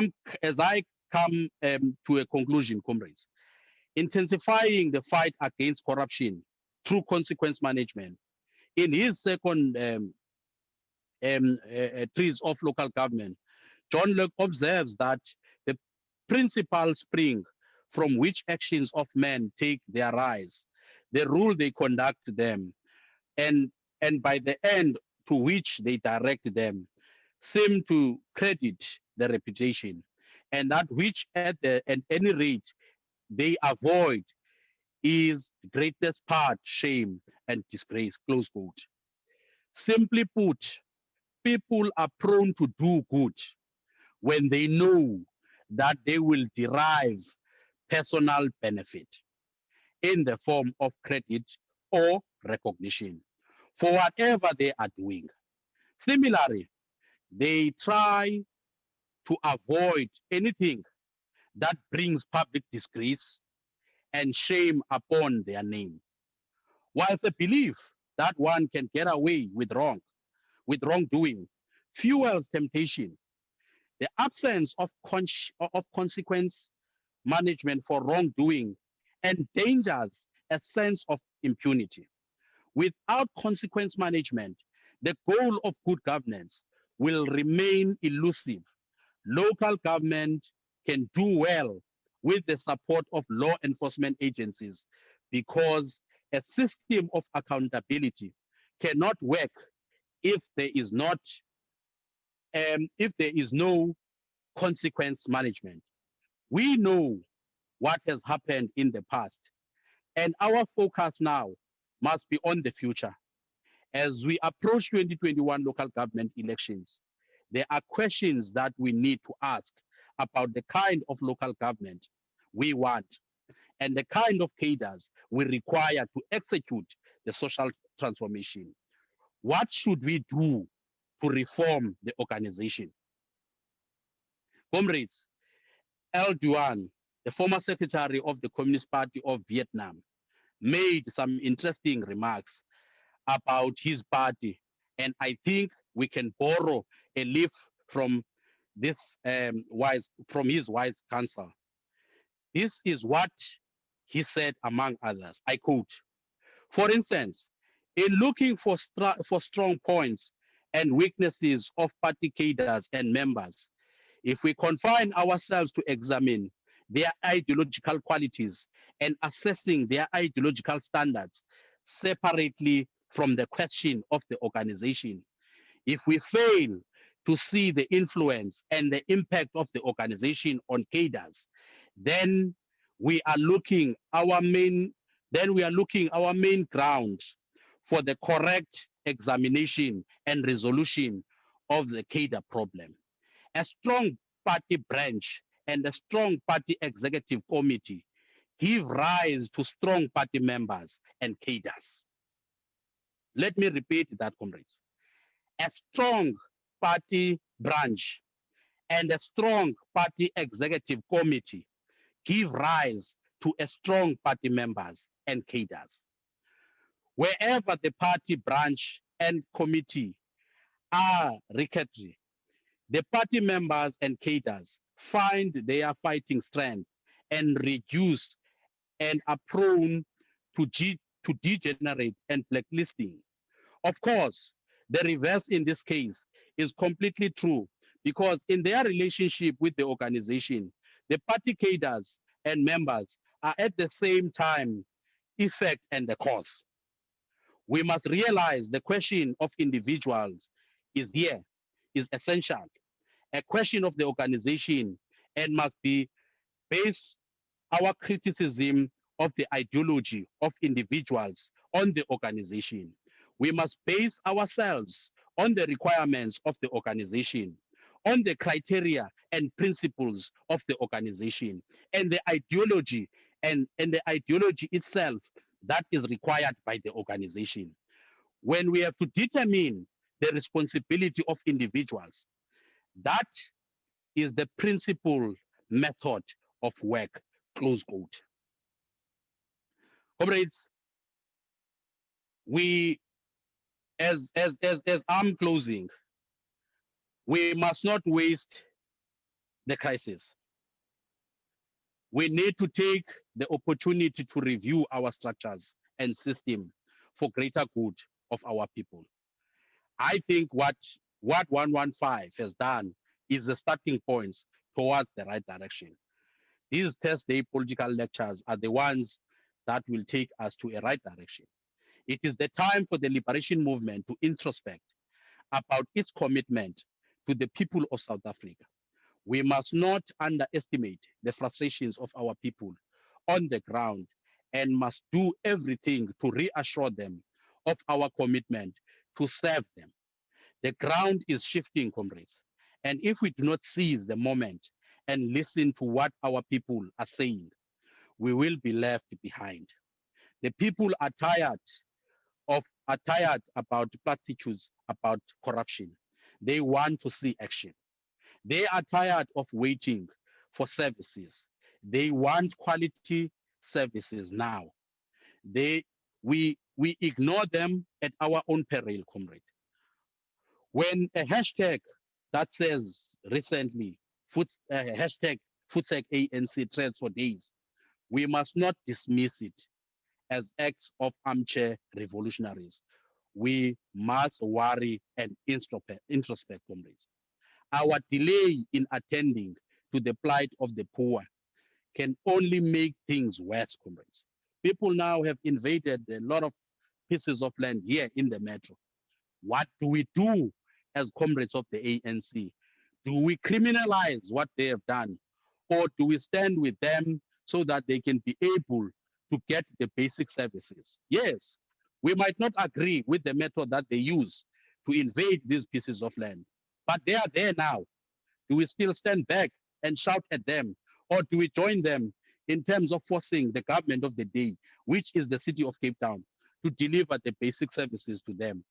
I come to a conclusion, comrades, intensifying the fight against corruption through consequence management. In his second trees of local government, John Locke observes that the principal spring from which actions of men take their rise, the rule they conduct them, and, and by the end to which they direct them, seem to credit the reputation, and that which at any rate they avoid is the greatest part shame and disgrace, close quote. Simply put, people are prone to do good when they know that they will derive personal benefit in the form of credit or recognition for whatever they are doing. Similarly, they try to avoid anything that brings public disgrace and shame upon their name. While the belief that one can get away with wrongdoing, fuels temptation. The absence of consequence management for wrongdoing endangers a sense of impunity. Without consequence management, the goal of good governance will remain elusive. Local government can do well with the support of law enforcement agencies because a system of accountability cannot work if there is not if there is no consequence management. We know what has happened in the past, and our focus now must be on the future. As we approach 2021 local government elections, there are questions that we need to ask about the kind of local government we want and the kind of cadres we require to execute the social transformation. What should we do to reform the organization? Comrades, El Duan, the former secretary of the Communist Party of Vietnam, made some interesting remarks about his party, and I think we can borrow a leaf from this from his wise counsel. This is what he said, among others. I quote: "For instance, in looking for strong points and weaknesses of party cadres and members, if we confine ourselves to examine their ideological qualities and assessing their ideological standards separately from the question of the organization, if we fail to see the influence and the impact of the organization on cadres, then we are looking our main our main ground for the correct examination and resolution of the cadre problem. A strong party branch and a strong party executive committee give rise to strong party members and cadres. Let me repeat that, comrades. A strong party branch and a strong party executive committee give rise to a strong party members and cadres. Wherever the party branch and committee are rickety, the party members and cadres find their fighting strength and reduce and are prone to degenerate and blacklisting. Of course, the reverse in this case is completely true because in their relationship with the organization, the party cadres and members are at the same time effect and the cause. We must realize the question of individuals is here, is essential, a question of the organization, and must be based our criticism of the ideology of individuals on the organization. We must base ourselves on the requirements of the organization, on the criteria and principles of the organization, and the ideology and the ideology itself that is required by the organization. When we have to determine the responsibility of individuals, that is the principal method of work, close quote. Comrades, we, as I'm closing, we must not waste the crisis. We need to take the opportunity to review our structures and system for greater good of our people. I think what 115 has done is the starting points towards the right direction. These Thursday political lectures are the ones that will take us to a right direction. It is the time for the liberation movement to introspect about its commitment to the people of South Africa. We must not underestimate the frustrations of our people on the ground and must do everything to reassure them of our commitment to serve them. The ground is shifting, comrades. And if we do not seize the moment and listen to what our people are saying, we will be left behind. The people are tired about platitudes about corruption. They want to see action. They are tired of waiting for services. They want quality services now. We ignore them at our own peril, comrade. When a hashtag that says recently, hashtag Futsec ANC trends for days, we must not dismiss it as acts of armchair revolutionaries. We must worry and introspect, comrades. Our delay in attending to the plight of the poor can only make things worse, comrades. People now have invaded a lot of pieces of land here in the metro. What do we do as comrades of the ANC? Do we criminalize what they have done? Or do we stand with them so that they can be able to get the basic services? Yes, we might not agree with the method that they use to invade these pieces of land, but they are there now. Do we still stand back and shout at them? Or do we join them in terms of forcing the government of the day, which is the city of Cape Town, to deliver the basic services to them?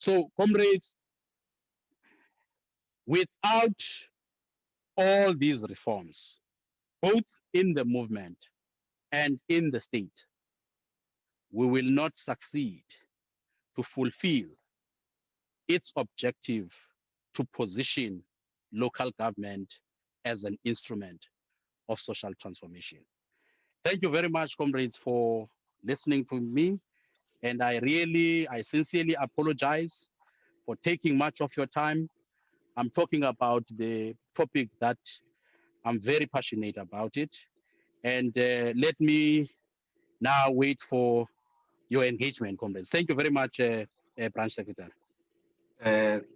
So, comrades, without all these reforms, both in the movement and in the state, we will not succeed to fulfill its objective to position local government as an instrument of social transformation. Thank you very much, comrades, for listening to me. And I sincerely apologize for taking much of your time. I'm talking about the topic that I'm very passionate about it. And let me now wait for your engagement, comrades. Thank you very much, Branch Secretary.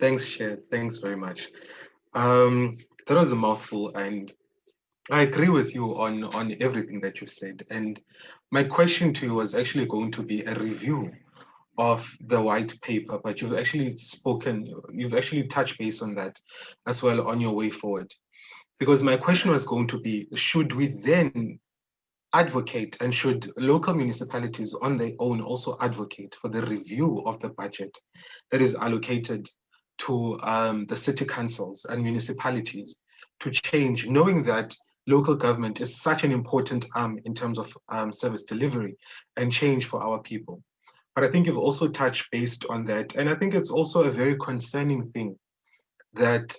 Thanks, Chair. Thanks very much. That was a mouthful, and I agree with you on everything that you said. And my question to you was actually going to be a review of the white paper, but you've actually touched base on that as well on your way forward. Because my question was going to be, should we then advocate, and should local municipalities on their own also advocate for the review of the budget that is allocated to the city councils and municipalities to change, knowing that local government is such an important arm in terms of service delivery and change for our people. But I think you've also touched based on that. And I think it's also a very concerning thing that,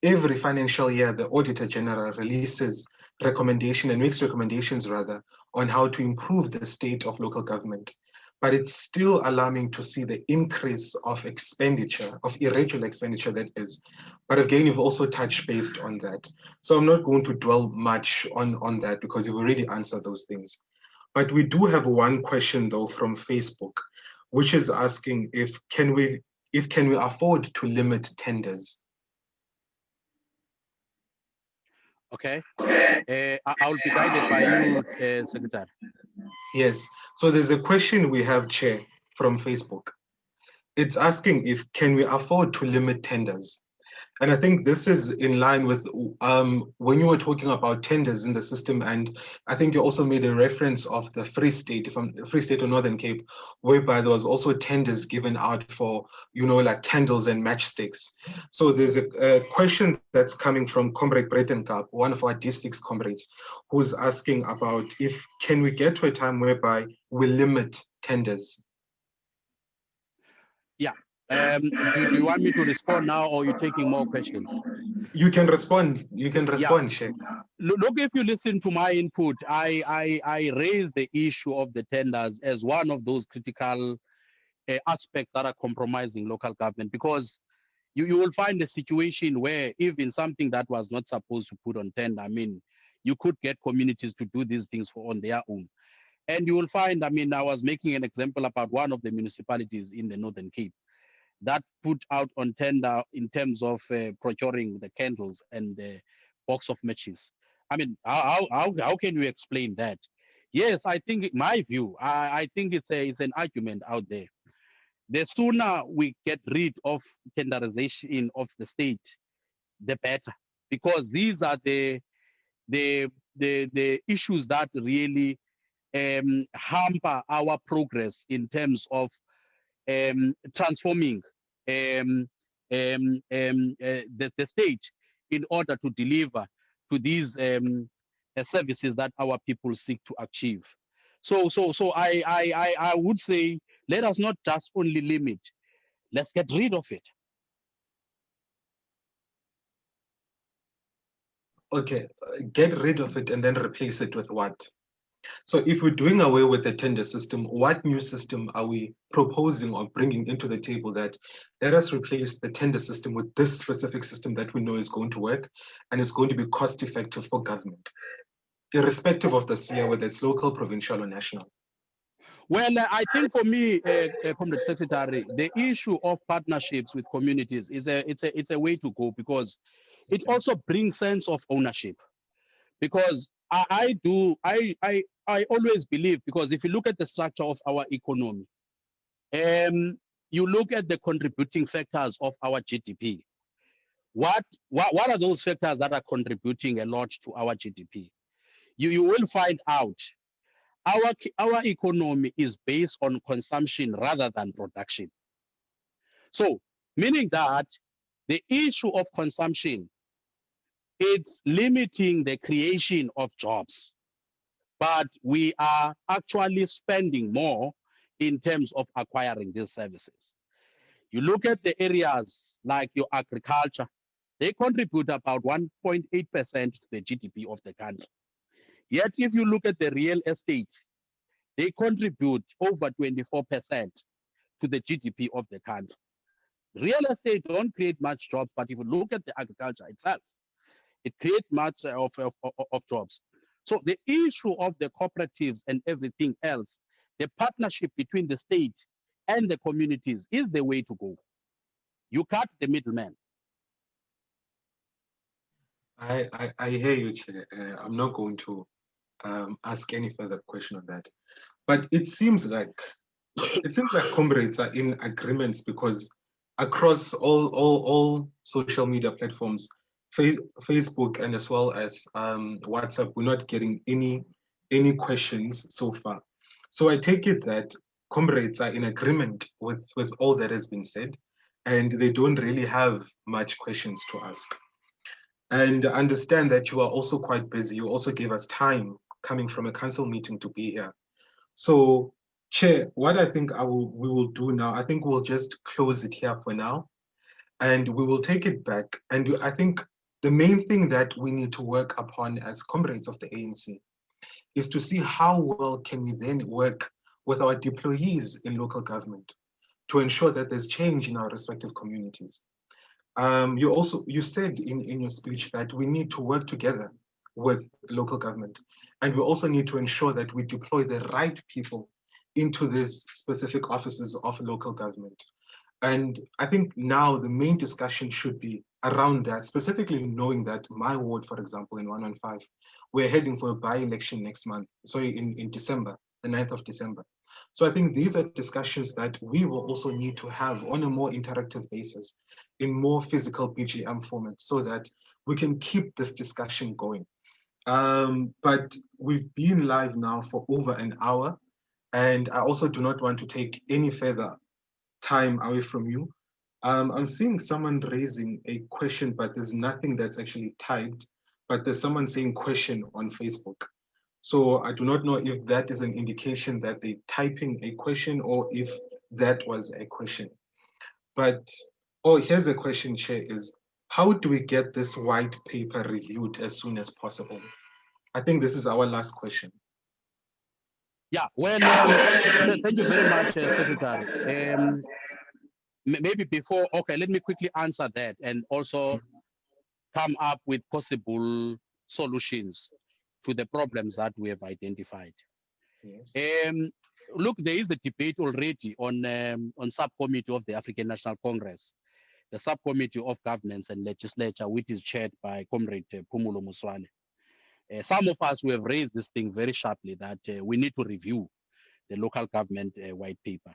every financial year, the Auditor General releases recommendation and makes recommendations rather on how to improve the state of local government. But it's still alarming to see the increase of expenditure, of irregular expenditure that is. But again, you've also touched based on that. So I'm not going to dwell much on that because you've already answered those things. But we do have one question though from Facebook, which is asking if can we afford to limit tenders? Okay. I'll be guided by you, Secretary. Yes. So there's a question we have, Chair, from Facebook. It's asking if can we afford to limit tenders? And I think this is in line with when you were talking about tenders in the system, and I think you also made a reference of the Free State, from Free State or Northern Cape, whereby there was also tenders given out for, like candles and matchsticks. So there's a question that's coming from Comrade Breitenkamp, one of our D6 comrades, who's asking about if can we get to a time whereby we limit tenders? Yeah. Do you want me to respond now, or are you taking more questions? You can respond. You can respond, Yeah. Sheikh. Look, if you listen to my input, I raised the issue of the tenders as one of those critical aspects that are compromising local government, because you will find a situation where even something that was not supposed to put on tender, I mean, you could get communities to do these things on their own. And you will find, I mean, I was making an example about one of the municipalities in the Northern Cape that put out on tender in terms of procuring the candles and the box of matches. I mean, how can you explain that? Yes, I think my view, I think it's an argument out there. The sooner we get rid of tenderization of the state, the better, because these are the issues that really hamper our progress in terms of transforming the state in order to deliver to these services that our people seek to achieve. So I would say, let us not just only limit, let's get rid of it. Okay, get rid of it and then replace it with what? So if we're doing away with the tender system, what new system are we proposing or bringing into the table that let us replace the tender system with this specific system that we know is going to work and is going to be cost effective for government, irrespective of the sphere, whether it's local, provincial, or national? Well, I think for me, Comrade Secretary, the issue of partnerships with communities is it's a way to go, because it also brings sense of ownership. Because I always believe, because if you look at the structure of our economy, you look at the contributing factors of our GDP. What are those factors that are contributing a lot to our GDP? You will find out our economy is based on consumption rather than production. So, meaning that the issue of consumption, it's limiting the creation of jobs, but we are actually spending more in terms of acquiring these services. You look at the areas like your agriculture, they contribute about 1.8% to the GDP of the country. Yet, if you look at the real estate, they contribute over 24% to the GDP of the country. Real estate don't create much jobs, but if you look at the agriculture itself, it creates much of jobs. So the issue of the cooperatives and everything else, the partnership between the state and the communities is the way to go. You cut the middleman. I hear you, Chair. I'm not going to ask any further question on that. But it seems like comrades are in agreements, because across all social media platforms, Facebook and as well as WhatsApp, we're not getting any any questions so far. So I take it that comrades are in agreement with all that has been said, and they don't really have much questions to ask. And understand that you are also quite busy. You also gave us time coming from a council meeting to be here. So, Chair, what I think we will do now, I think we'll just close it here for now, and we will take it back. And I think the main thing that we need to work upon as comrades of the ANC is to see how well can we then work with our deployees in local government to ensure that there's change in our respective communities. You said in your speech that we need to work together with local government, and we also need to ensure that we deploy the right people into these specific offices of local government. And I think now the main discussion should be around that, specifically knowing that my ward, for example, in 115, we're heading for a by-election next month, sorry, in December, the 9th of December. So I think these are discussions that we will also need to have on a more interactive basis in more physical BGM format so that we can keep this discussion going. But we've been live now for over an hour, and I also do not want to take any further time away from you. I'm seeing someone raising a question, but there's nothing that's actually typed, but there's someone saying question on Facebook. So I do not know if that is an indication that they're typing a question or if that was a question. But, oh, here's a question, Chair, is how do we get this white paper reviewed as soon as possible? I think this is our last question. Yeah, well, thank you very much, Secretary. Maybe before, okay, let me quickly answer that and also come up with possible solutions to the problems that we have identified. Yes. Look, there is a debate already on subcommittee of the African National Congress, the subcommittee of governance and legislature, which is chaired by Comrade Phumulo Moswane. Some of us who have raised this thing very sharply that we need to review the local government white paper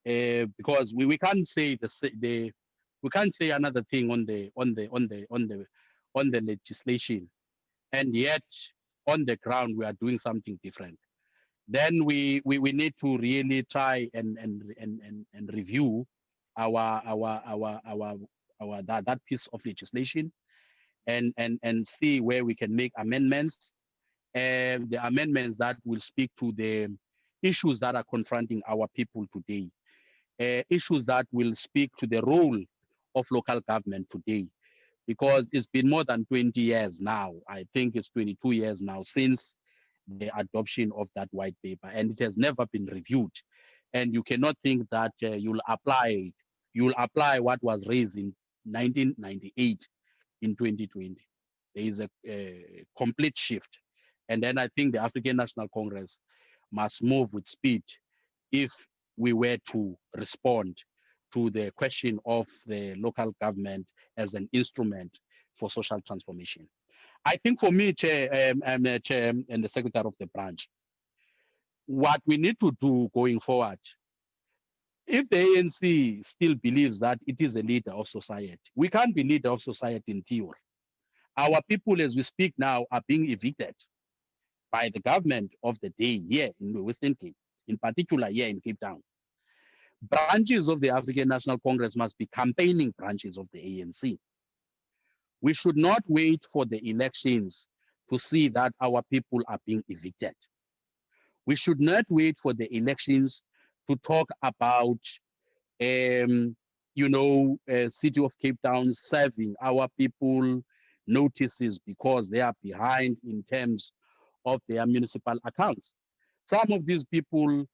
because we can't say we can't say another thing on the legislation, and yet on the ground we are doing something different. Then we need to really try and review our that piece of legislation and see where we can make amendments, and the amendments that will speak to the issues that are confronting our people today, issues that will speak to the role of local government today, because it's been more than 20 years now. I think it's 22 years now since the adoption of that white paper, and it has never been reviewed. And you cannot think that you'll apply what was raised in 1998 in 2020. There is a complete shift. And then I think the African National Congress must move with speed if we were to respond to the question of the local government as an instrument for social transformation. I think for me, Chair, I'm the Chair and the Secretary of the branch, what we need to do going forward, if the ANC still believes that it is a leader of society, we can't be leader of society in theory. Our people, as we speak now, are being evicted by the government of the day here in the Western Cape, in particular here in Cape Town. Branches of the African National Congress must be campaigning branches of the ANC. We should not wait for the elections to see that our people are being evicted. We should not wait for the elections to talk about, City of Cape Town serving our people notices because they are behind in terms of their municipal accounts. Some of these people,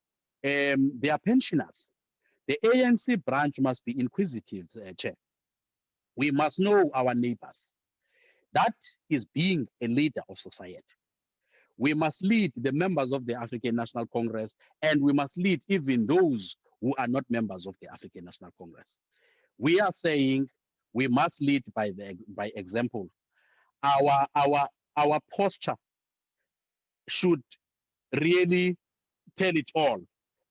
they are pensioners. The ANC branch must be inquisitive, Chair. We must know our neighbors. That is being a leader of society. We must lead the members of the African National Congress, and we must lead even those who are not members of the African National Congress. We are saying we must lead by example. Our posture should really tell it all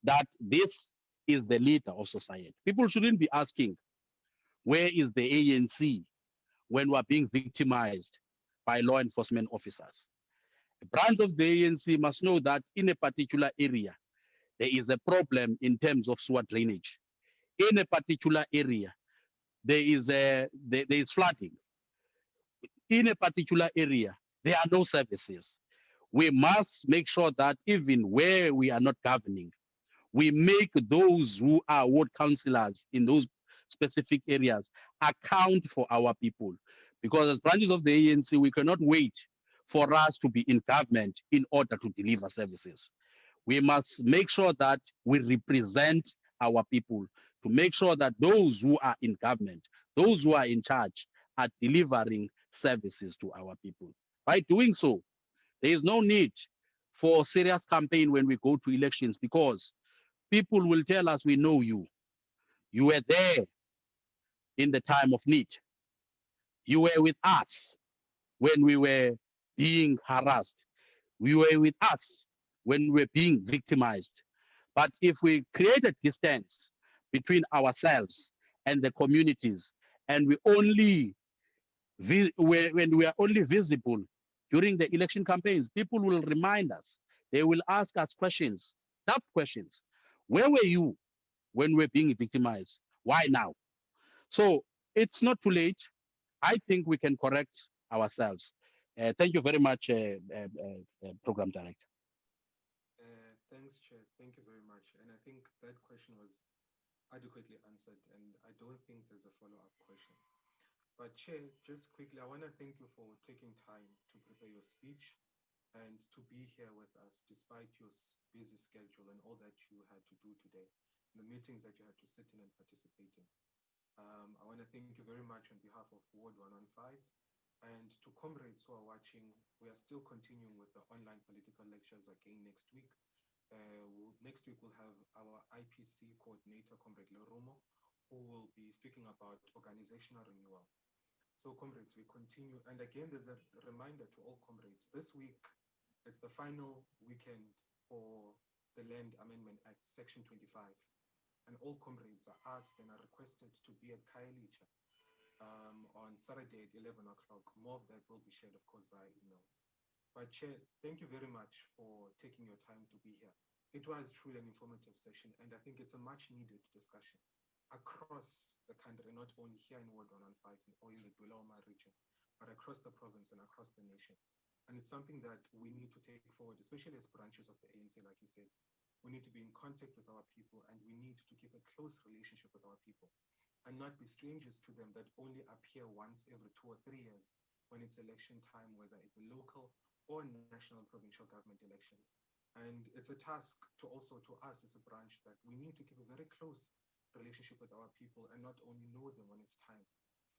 that this is the leader of society. People shouldn't be asking, where is the ANC when we're being victimized by law enforcement officers? A branch of the ANC must know that in a particular area, there is a problem in terms of sewer drainage. In a particular area, there is flooding. In a particular area, there are no services. We must make sure that even where we are not governing, we make those who are ward councillors in those specific areas account for our people. Because as branches of the ANC, we cannot wait for us to be in government in order to deliver services. We must make sure that we represent our people to make sure that those who are in government, those who are in charge, are delivering services to our people. By doing so, there is no need for serious campaign when we go to elections because people will tell us, we know you. You were there in the time of need. You were with us when we were being harassed. You were with us when we were being victimized. But if we create a distance between ourselves and the communities, and when we are only visible during the election campaigns, people will remind us. They will ask us questions, tough questions. Where were you when we're being victimized? Why now? So it's not too late. I think we can correct ourselves. Thank you very much, Program Director. Thanks, Chair. Thank you very much. And I think that question was adequately answered, and I don't think there's a follow-up question. But Chair, just quickly, I want to thank you for taking time to prepare your speech and to be here with us despite your busy schedule and all that you had to do today, and the meetings that you had to sit in and participate in. I want to thank you very much on behalf of Ward 115. And to comrades who are watching, we are still continuing with the online political lectures again next week. Next week, we'll have our IPC coordinator, Comrade Lerumo, who will be speaking about organizational renewal. So, comrades, we continue. And again, there's a reminder to all comrades. This week is the final weekend for the Land Amendment Act, Section 25. And all comrades are asked and are requested to be at Khayelitsha on Saturday at 11 o'clock. More of that will be shared, of course, via emails. But Chair, thank you very much for taking your time to be here. It was truly an informative session, and I think it's a much needed discussion across the country, not only here in Ward 115 or in the Dweloma region, but across the province and across the nation. And it's something that we need to take forward, especially as branches of the ANC, like you said. We need to be in contact with our people, and we need to keep a close relationship with our people and not be strangers to them that only appear once every 2 or 3 years when it's election time, whether it be local or national and provincial government elections. And it's a task to also to us as a branch that we need to keep a very close relationship with our people and not only know them when it's time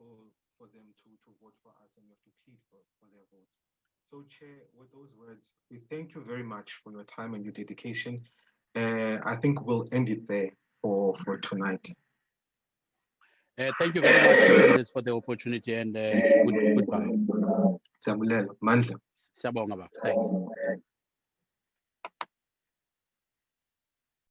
for them to vote for us, and we have to plead for their votes. So, Chair, with those words, we thank you very much for your time and your dedication. I think we'll end it there for tonight. Thank you very much, comrades, for the opportunity, and goodbye. Siyabonga, mandla. Siyabonga, baba. Thanks.